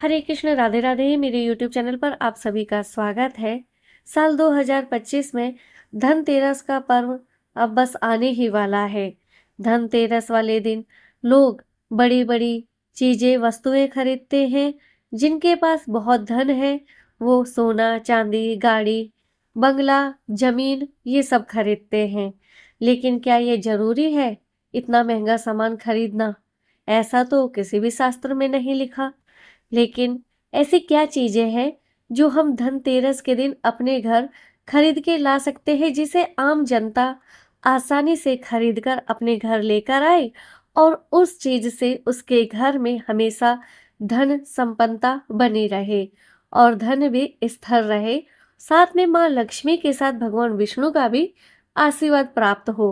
हरे कृष्ण, राधे राधे। मेरे YouTube channel पर आप सभी का स्वागत है। साल 2025 में धनतेरस का पर्व अब बस आने ही वाला है। धनतेरस वाले दिन लोग बड़ी बड़ी चीजें, वस्तुएं खरीदते हैं। जिनके पास बहुत धन है वो सोना, चांदी, गाड़ी, बंगला, जमीन ये सब खरीदते हैं। लेकिन क्या ये जरूरी है इतना महंगा सामान खरीदना? ऐसा तो किसी भी शास्त्र में नहीं लिखा। लेकिन ऐसी क्या चीजें हैं जो हम धनतेरस के दिन अपने घर खरीद के ला सकते हैं, जिसे आम जनता आसानी से खरीद कर अपने घर लेकर आए और उस चीज से उसके घर में हमेशा धन संपन्नता बनी रहे और धन भी स्थिर रहे। साथ में माँ लक्ष्मी के साथ भगवान विष्णु का भी आशीर्वाद प्राप्त हो।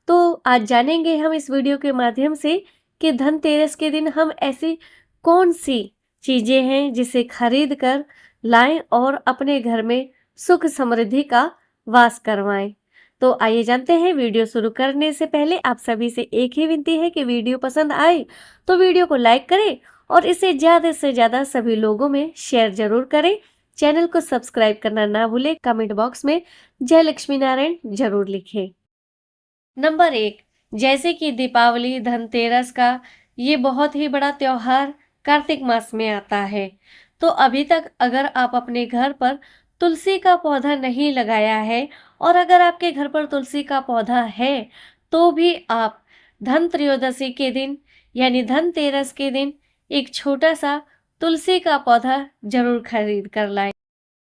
तो आज जानेंगे हम इस वीडियो के माध्यम से कि धनतेरस के दिन हम ऐसी कौन सी चीजें हैं जिसे खरीद कर लाएं और अपने घर में सुख समृद्धि का वास करवाएं। तो आइए जानते हैं। वीडियो शुरू करने से पहले आप सभी से एक ही विनती है कि वीडियो पसंद आए तो वीडियो को लाइक करें और इसे ज्यादा से ज्यादा सभी लोगों में शेयर जरूर करें। चैनल को सब्सक्राइब करना ना भूलें। कमेंट बॉक्स में जय लक्ष्मी नारायण जरूर लिखें। नंबर 1, जैसे कि दीपावली, धनतेरस का ये बहुत ही बड़ा त्योहार कार्तिक मास में आता है। तो अभी तक अगर आप अपने घर पर तुलसी का पौधा नहीं लगाया है और अगर आपके घर पर तुलसी का पौधा है तो भी आप धन त्रयोदशी के दिन यानी धनतेरस के दिन एक छोटा सा तुलसी का पौधा जरूर खरीद कर लाएं।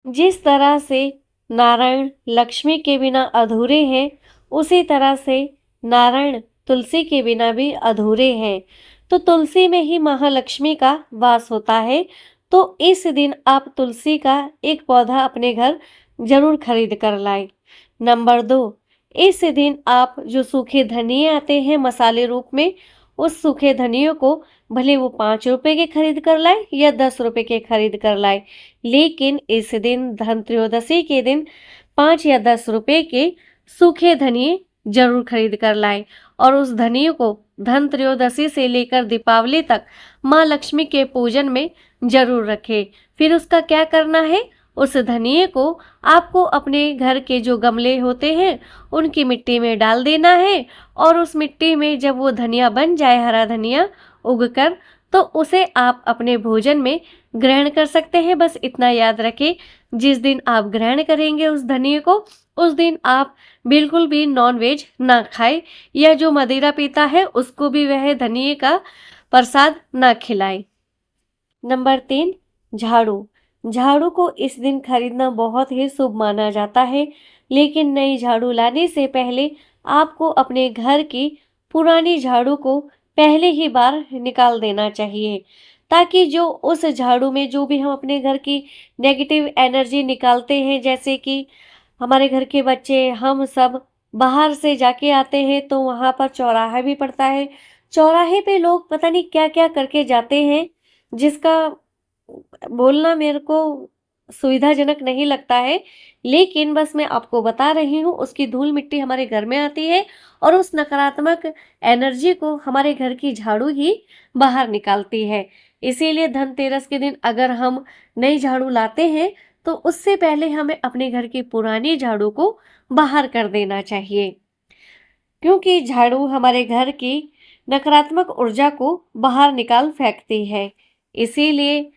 जिस तरह से नारायण लक्ष्मी के बिना अधूरे हैं, उसी तरह से नारायण तुलसी के बिना भी अधूरे हैं। तो तुलसी में ही महालक्ष्मी का वास होता है। तो इस दिन आप तुलसी का एक पौधा अपने घर जरूर खरीद कर लाएं। नंबर 2, इस दिन आप जो सूखे धनिये आते हैं मसाले रूप में, उस सूखे धनियों को भले वो 5 रुपए के खरीद कर लाए या 10 रुपए के खरीद कर लाए, लेकिन इस दिन धन त्रयोदशी के दिन 5 या 10 रुपए के सूखे धनिये जरूर खरीद कर लाए और उस धनिये को धन त्रयोदशी से लेकर दीपावली तक माँ लक्ष्मी के पूजन में जरूर रखें। फिर उसका क्या करना है? उस धनिये को आपको अपने घर के जो गमले होते हैं उनकी मिट्टी में डाल देना है और उस मिट्टी में जब वो धनिया बन जाए, हरा धनिया उगकर, तो उसे आप अपने भोजन में ग्रहण कर सकते हैं। बस इतना याद रखें, जिस दिन आप ग्रहण करेंगे उस धनिये को, उस दिन आप बिल्कुल भी नॉन वेज ना खाएं या जो मदिरा पीता है उसको भी वह धनिये का प्रसाद ना खिलाएं। नंबर 3, झाड़ू। झाड़ू को इस दिन खरीदना बहुत ही शुभ माना जाता है, लेकिन नई झाड़ू लाने से पहले आपको अपने घर की पुरानी झाड़ू को पहले ही बार निकाल देना चाहिए, ताकि जो उस झाड़ू में जो भी हम अपने घर की नेगेटिव एनर्जी निकालते हैं, जैसे कि हमारे घर के बच्चे, हम सब बाहर से जाके आते हैं तो वहाँ पर चौराहा भी पड़ता है। चौराहे पे लोग पता नहीं क्या क्या करके जाते हैं, जिसका बोलना मेरे को सुविधाजनक नहीं लगता है, लेकिन बस मैं आपको बता रही हूँ। उसकी धूल मिट्टी हमारे घर में आती है और उस नकारात्मक एनर्जी को हमारे घर की झाड़ू ही बाहर निकालती है। इसीलिए धनतेरस के दिन अगर हम नई झाड़ू लाते हैं तो उससे पहले हमें अपने घर की पुरानी झाड़ू को बाहर कर देना चाहिए, क्योंकि झाड़ू हमारे घर की नकारात्मक ऊर्जा को बाहर निकाल फेंकती है। इसीलिए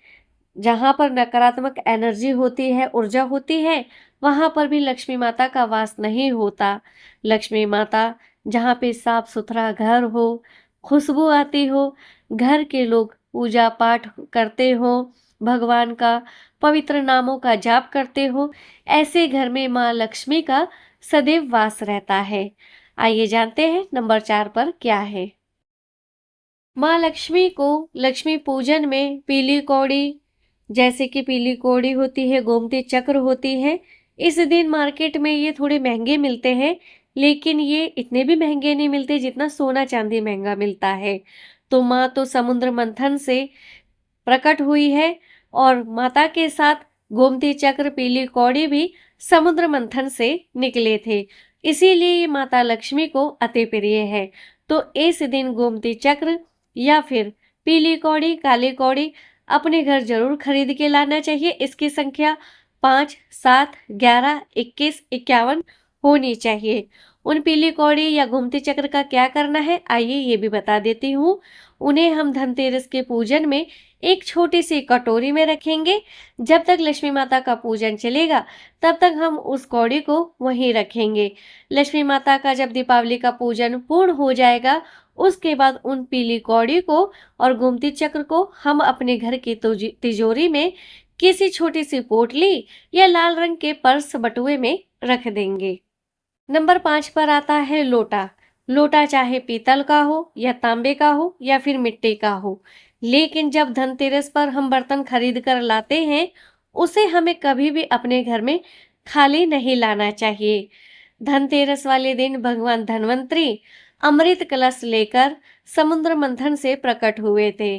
जहाँ पर नकारात्मक एनर्जी होती है, ऊर्जा होती है, वहाँ पर भी लक्ष्मी माता का वास नहीं होता। लक्ष्मी माता जहाँ पे साफ सुथरा घर हो, खुशबू आती हो, घर के लोग पूजा पाठ करते हो, भगवान का पवित्र नामों का जाप करते हो, ऐसे घर में माँ लक्ष्मी का सदैव वास रहता है। आइए जानते हैं नंबर 4 पर क्या है। माँ लक्ष्मी को लक्ष्मी पूजन में पीली कौड़ी, जैसे कि पीली कौड़ी होती है, गोमती चक्र होती है, इस दिन मार्केट में ये थोड़े महंगे मिलते हैं, लेकिन ये इतने भी महंगे नहीं मिलते जितना सोना चांदी महंगा मिलता है। तो माँ तो समुद्र मंथन से प्रकट हुई है और माता के साथ गोमती चक्र, पीली कौड़ी भी समुद्र मंथन से निकले थे। इसीलिए ये माता लक्ष्मी को अति प्रिय है। तो इस दिन गोमती चक्र या फिर पीली कौड़ी, काली कौड़ी अपने घर जरूर खरीद के लाना चाहिए। इसकी संख्या 5, 7, 11, 21, 51 होनी चाहिए। उन पीली कौड़ी या घुमती चक्र का क्या करना है, आइए ये भी बता देती हूँ। उन्हें हम धनतेरस के पूजन में एक छोटी सी कटोरी में रखेंगे। जब तक लक्ष्मी माता का पूजन चलेगा तब तक हम उस कौड़ी को वहीं रखेंगे। लक्ष्मी माता का जब दीपावली का पूजन पूर्ण हो जाएगा, उसके बाद उन पीली कौड़ी को और गोमती चक्र को हम अपने घर की तिजोरी में किसी छोटी सी पोटली या लाल रंग के पर्स बटुए में रख देंगे। नंबर 5 पर आता है लोटा। लोटा चाहे पीतल का हो या तांबे का हो या फिर मिट्टी का हो, लेकिन जब धनतेरस पर हम बर्तन खरीद कर लाते हैं, उसे हमें कभी भी अपने घर में खाली नहीं लाना चाहिए। धनतेरस वाले दिन भगवान धन्वंतरी अमृत कलश लेकर समुद्र मंथन से प्रकट हुए थे,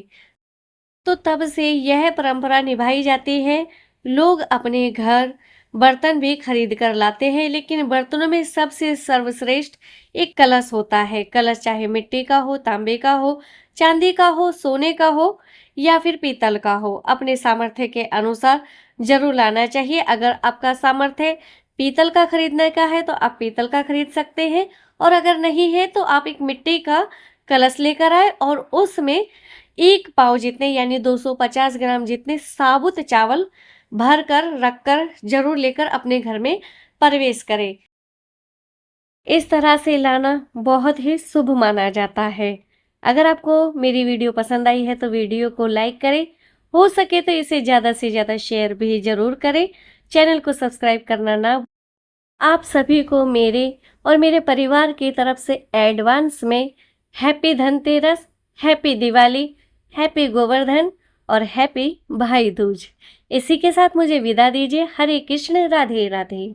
तो तब से यह परंपरा निभाई जाती है। लोग अपने घर बर्तन भी खरीद कर लाते हैं, लेकिन बर्तनों में सबसे सर्वश्रेष्ठ एक कलश होता है। कलश चाहे मिट्टी का हो, तांबे का हो, चांदी का हो, सोने का हो या फिर पीतल का हो, अपने सामर्थ्य के अनुसार जरूर लाना चाहिए। अगर आपका सामर्थ्य पीतल का खरीदने का है तो आप पीतल का खरीद सकते हैं, और अगर नहीं है तो आप एक मिट्टी का कलश लेकर आए और उसमें 1 पाव जितने यानी 250 ग्राम जितने साबुत चावल भर कर रखकर जरूर लेकर अपने घर में प्रवेश करें। इस तरह से लाना बहुत ही शुभ माना जाता है। अगर आपको मेरी वीडियो पसंद आई है तो वीडियो को लाइक करें, हो सके तो इसे ज़्यादा से ज़्यादा शेयर भी जरूर करें। चैनल को सब्सक्राइब करना ना। आप सभी को मेरे और मेरे परिवार की तरफ से एडवांस में happy Dhanteras, happy Diwali, happy Govardhan और हैप्पी भाई दूज। इसी के साथ मुझे विदा दीजिए। हरे कृष्ण, राधे राधे।